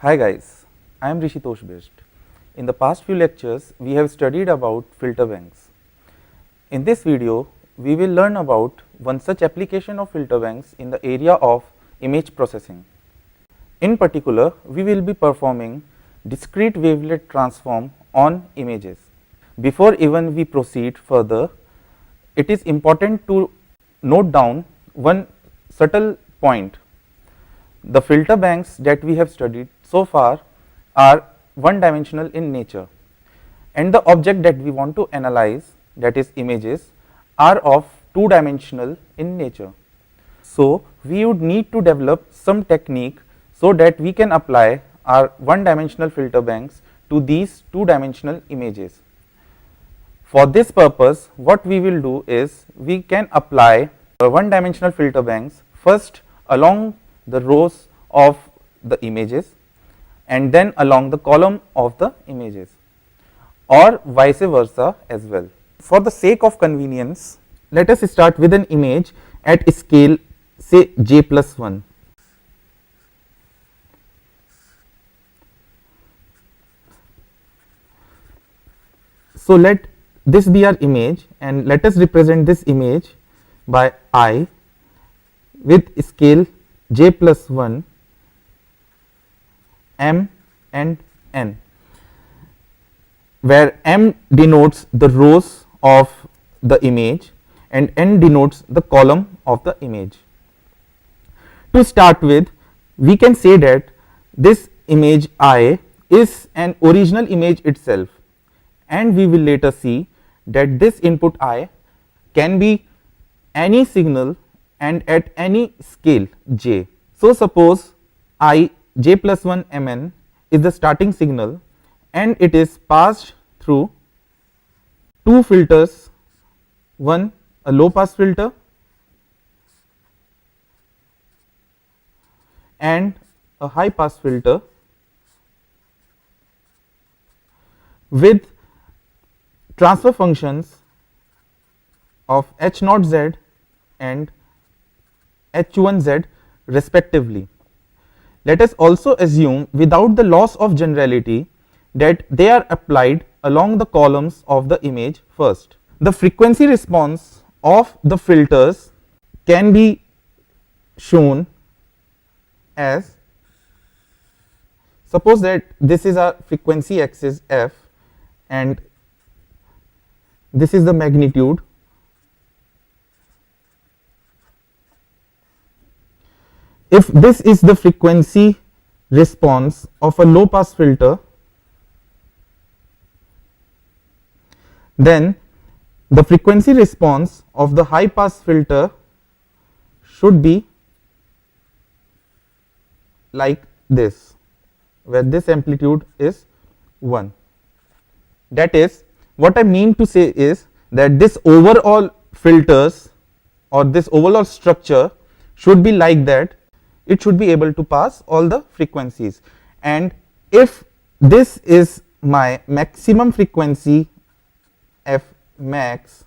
Hi guys, I am Rishitosh Best. In the past few lectures, we have studied about filter banks. In this video, we will learn about one such application of filter banks in the area of image processing. In particular, we will be performing discrete wavelet transform on images. Before even we proceed further, it is important to note down one subtle point. The filter banks that we have studied so far are one dimensional in nature, and the object that we want to analyze, that is images, are of two dimensional in nature. So we would need to develop some technique so that we can apply our one dimensional filter banks to these two dimensional images. For this purpose, what we will do is we can apply one dimensional filter banks first along the rows of the images and then along the column of the images, or vice versa as well. For the sake of convenience, let us start with an image at scale say j+1. So let this be our image, and let us represent this image by I with scale j+1, m and n, where m denotes the rows of the image and n denotes the column of the image. To start with, we can say that this image I is an original image itself, and we will later see that this input I can be any signal and at any scale j. So suppose I j+1 mn is the starting signal, and it is passed through two filters, one a low pass filter and a high pass filter with transfer functions of h0z and h1z respectively. Let us also assume, without the loss of generality, that they are applied along the columns of the image first. The frequency response of the filters can be shown as, suppose that this is our frequency axis f and this is the magnitude. If this is the frequency response of a low pass filter, then the frequency response of the high pass filter should be like this, where this amplitude is 1. That is, what I mean to say is that this overall filters or this overall structure should be like that. It should be able to pass all the frequencies, and if this is my maximum frequency f max,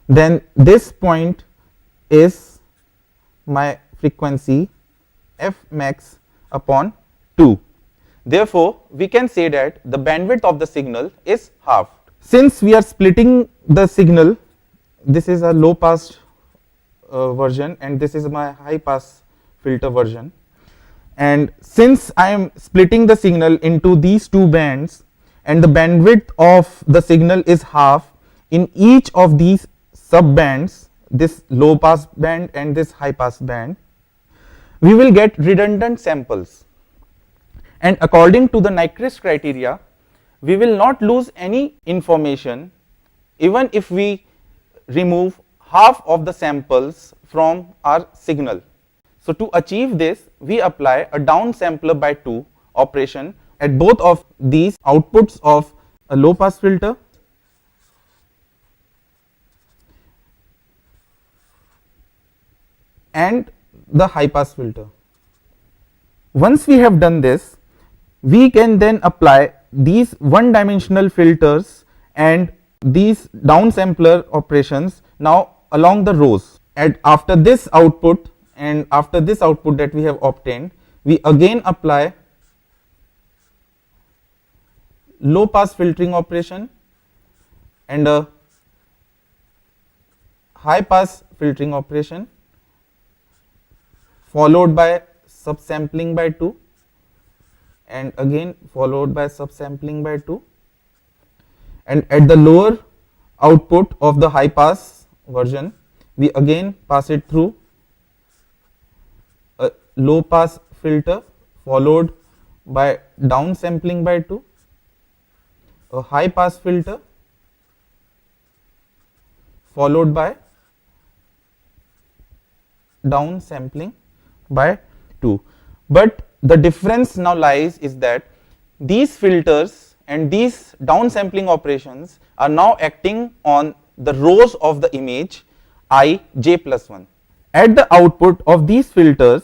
then this point is my frequency f max upon 2. Therefore, we can say that the bandwidth of the signal is halved. Since we are splitting the signal, this is a low pass version and this is my high pass filter version, and since I am splitting the signal into these two bands and the bandwidth of the signal is half in each of these sub bands, this low pass band and this high pass band, we will get redundant samples, and according to the Nyquist criteria, we will not lose any information even if we remove half of the samples from our signal. So to achieve this, we apply a downsampler by 2 operation at both of these outputs of a low pass filter and the high pass filter. Once we have done this, we can then apply these one dimensional filters and these downsampler operations now along the rows, and after this output and after this output that we have obtained, we again apply low pass filtering operation and a high pass filtering operation, followed by subsampling by 2 and again followed by subsampling by 2, and at the lower output of the high pass version we again pass it through a low pass filter followed by downsampling by 2, a high pass filter followed by downsampling by 2. But the difference now lies is that these filters and these downsampling operations are now acting on the rows of the image I j plus 1. At the output of these filters,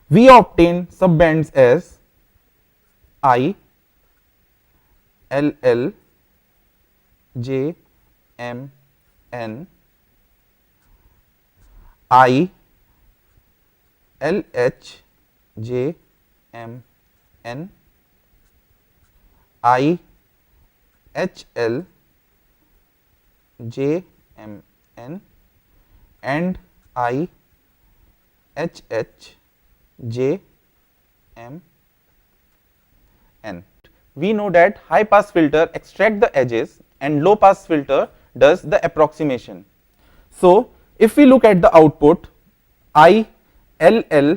we obtain subbands as I, L L, J, M, N, I, L H, J, M, N, I, H, L, J, M, N, and I, H, H, J, M, N. We know that high pass filter extract the edges and low pass filter does the approximation. So if we look at the output I, L, L,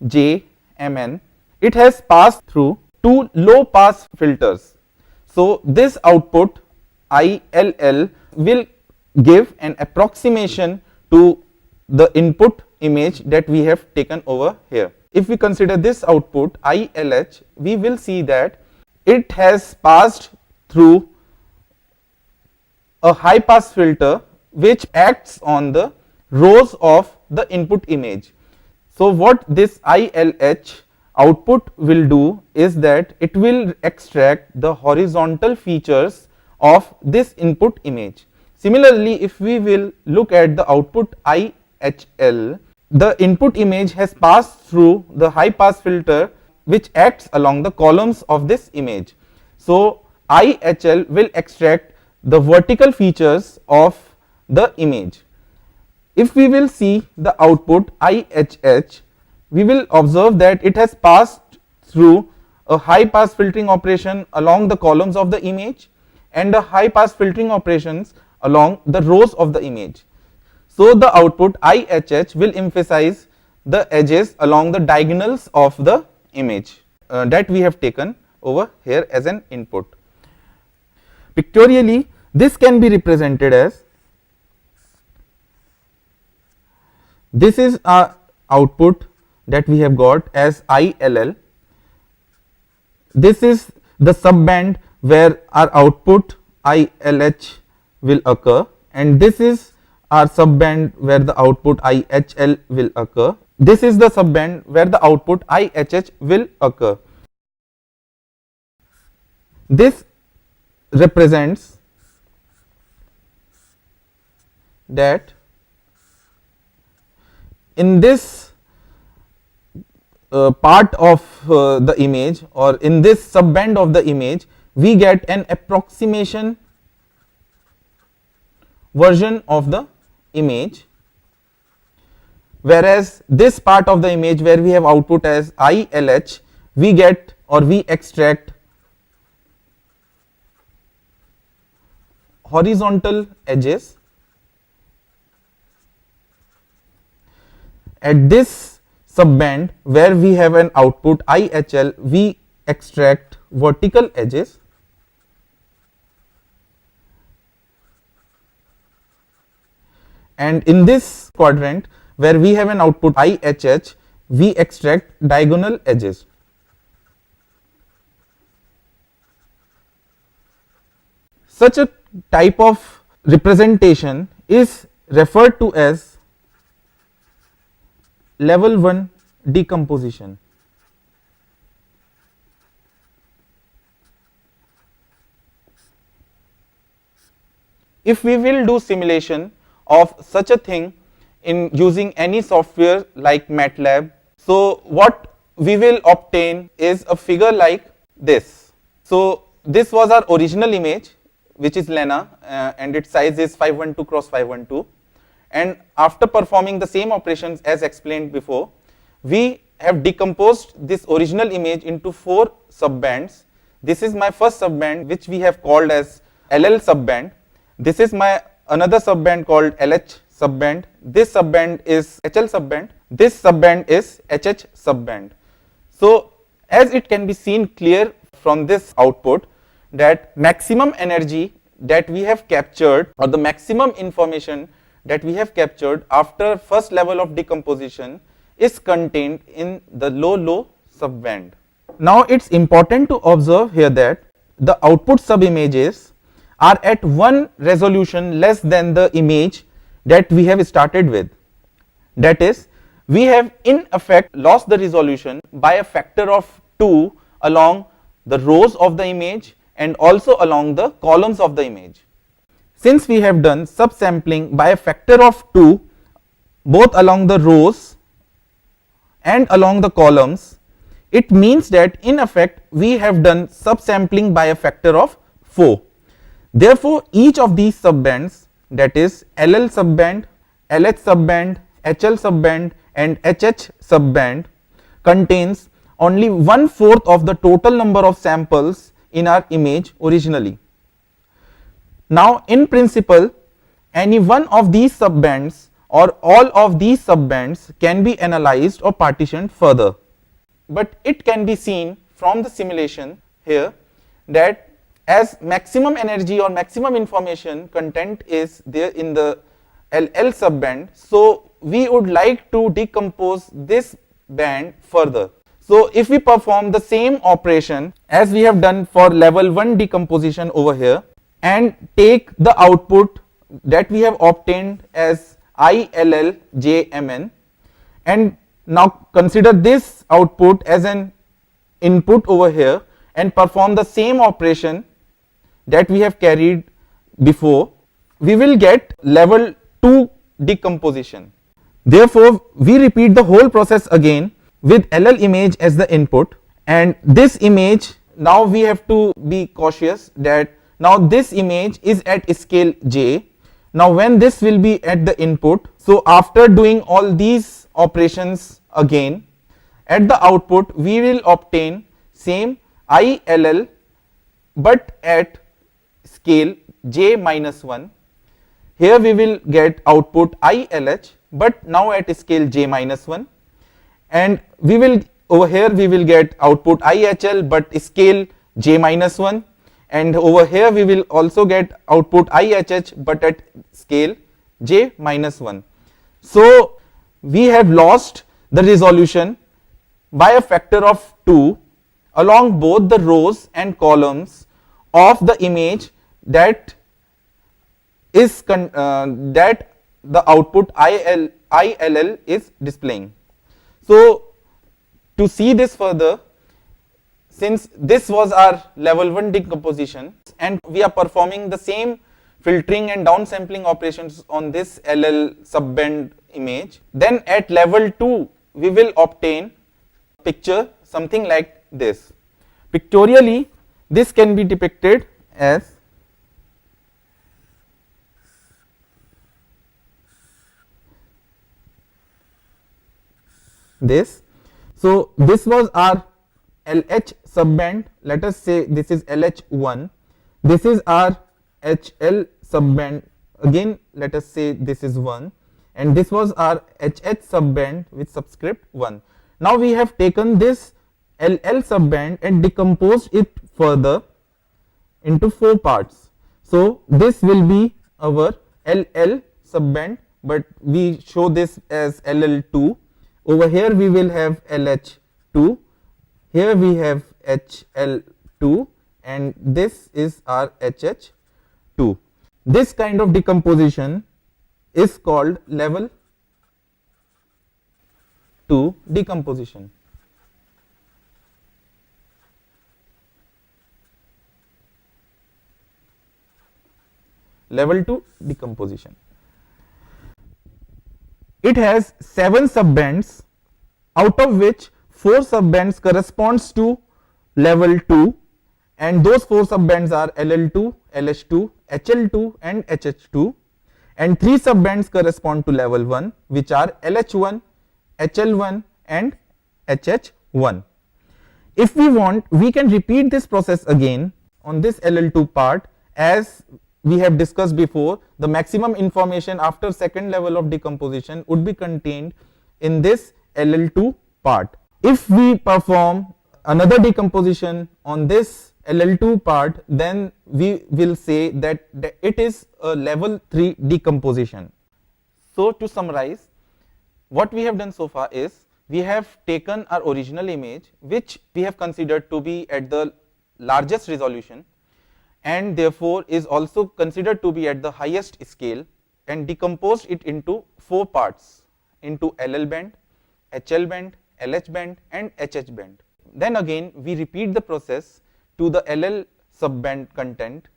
J, M, N, it has passed through two low pass filters. So this output I, L, L will give an approximation to the input image that we have taken over here. If we consider this output I, L, H, we will see that it has passed through a high pass filter which acts on the rows of the input image. So what this ILH output will do is that it will extract the horizontal features of this input image. Similarly, if we will look at the output IHL, the input image has passed through the high pass filter which acts along the columns of this image. So IHL will extract the vertical features of the image. If we will see the output IHH, we will observe that it has passed through a high pass filtering operation along the columns of the image and a high pass filtering operations along the rows of the image. So the output IHH will emphasize the edges along the diagonals of the image that we have taken over here as an input. Pictorially, this can be represented as, this is our output that we have got as ILL. This is the subband where our output ILH will occur, and this is our subband where the output IHL will occur. This is the subband where the output IHH will occur. This represents that in this part of the image, or in this subband of the image, we get an approximation version of the image, whereas this part of the image where we have output as ILH, we get or we extract horizontal edges. At this subband where we have an output IHL, we extract vertical edges. And in this quadrant where we have an output IHH, we extract diagonal edges. Such a type of representation is referred to as level 1 decomposition. If we will do simulation of such a thing in using any software like MATLAB, so what we will obtain is a figure like this. So this was our original image, which is Lena, and its size is 512 cross 512. And after performing the same operations as explained before, we have decomposed this original image into 4 subbands. This is my first subband, which we have called as LL subband. This is my another subband called LH subband. This subband is HL subband. This subband is HH subband. So as it can be seen clear from this output that maximum energy that we have captured, or the maximum information that we have captured after first level of decomposition, is contained in the low subband. Now it's important to observe here that the output subimages are at one resolution less than the image that we have started with. That is, we have in effect lost the resolution by a factor of 2 along the rows of the image and also along the columns of the image. Since we have done subsampling by a factor of 2 both along the rows and along the columns, it means that in effect we have done subsampling by a factor of 4. Therefore, each of these subbands, that is LL subband, LH subband, HL subband and HH subband, contains only 1/4 of the total number of samples in our image originally. Now in principle, any one of these subbands or all of these subbands can be analyzed or partitioned further. But it can be seen from the simulation here that as maximum energy or maximum information content is there in the LL subband, so we would like to decompose this band further. So if we perform the same operation as we have done for level 1 decomposition over here and take the output that we have obtained as ILLJMN, and now consider this output as an input over here and perform the same operation that we have carried before, we will get level 2 decomposition. Therefore, we repeat the whole process again with LL image as the input, and this image, now we have to be cautious that now this image is at scale J. Now when this will be at the input, so after doing all these operations again, at the output we will obtain same ILL but at scale J minus 1. Here we will get output ILH but now at scale J minus 1, and we will over here we will get output IHL but scale J minus 1, and over here we will also get output IHH but at scale J minus 1. So we have lost the resolution by a factor of 2 along both the rows and columns of the image that is that the output ILL is displaying. So to see this further, since this was our level 1 decomposition and we are performing the same filtering and downsampling operations on this LL subband image, then at level 2 we will obtain picture something like this. Pictorially, this can be depicted as this. So this was our LH subband. Let us say this is LH1. This is our HL subband. Again, let us say this is 1, and this was our HH subband with subscript 1. Now we have taken this LL subband and decomposed it further into 4 parts. So this will be our LL subband, but we show this as LL2. Over here we will have LH2, here we have HL2, and this is our HH2. This kind of decomposition is called level 2 decomposition. Level 2 decomposition. It has 7 subbands, out of which 4 subbands corresponds to level 2 and those 4 subbands are LL2, LH2, HL2 and HH2, and 3 subbands correspond to level 1, which are LH1, HL1 and HH1. If we want, we can repeat this process again on this LL2 part. As we have discussed before, the maximum information after second level of decomposition would be contained in this LL2 part. If we perform another decomposition on this LL2 part, then we will say that it is a level 3 decomposition. So to summarize, what we have done so far is we have taken our original image, which we have considered to be at the largest resolution and therefore is also considered to be at the highest scale, and decomposed it into 4 parts, into LL band, HL band, LH band and HH band. Then again we repeat the process to the LL subband content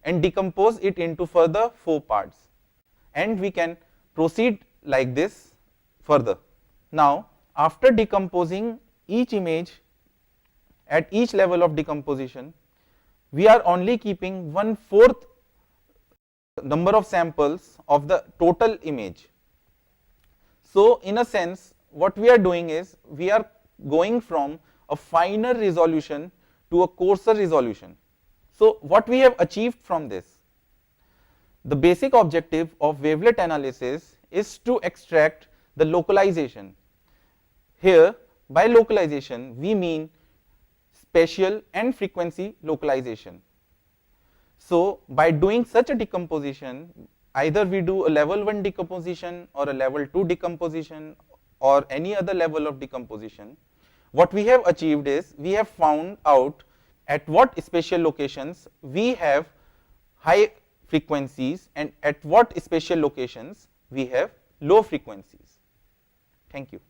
and decompose it into further 4 parts, and we can proceed like this further. Now, after decomposing each image at each level of decomposition, we are only keeping 1/4 number of samples of the total image. So in a sense, what we are doing is we are going from a finer resolution to a coarser resolution. So what we have achieved from this? The basic objective of wavelet analysis is to extract the localization. Here, by localization, we mean spatial and frequency localization. So by doing such a decomposition, either we do a level 1 decomposition or a level 2 decomposition or any other level of decomposition, what we have achieved is we have found out at what spatial locations we have high frequencies and at what spatial locations we have low frequencies. Thank you.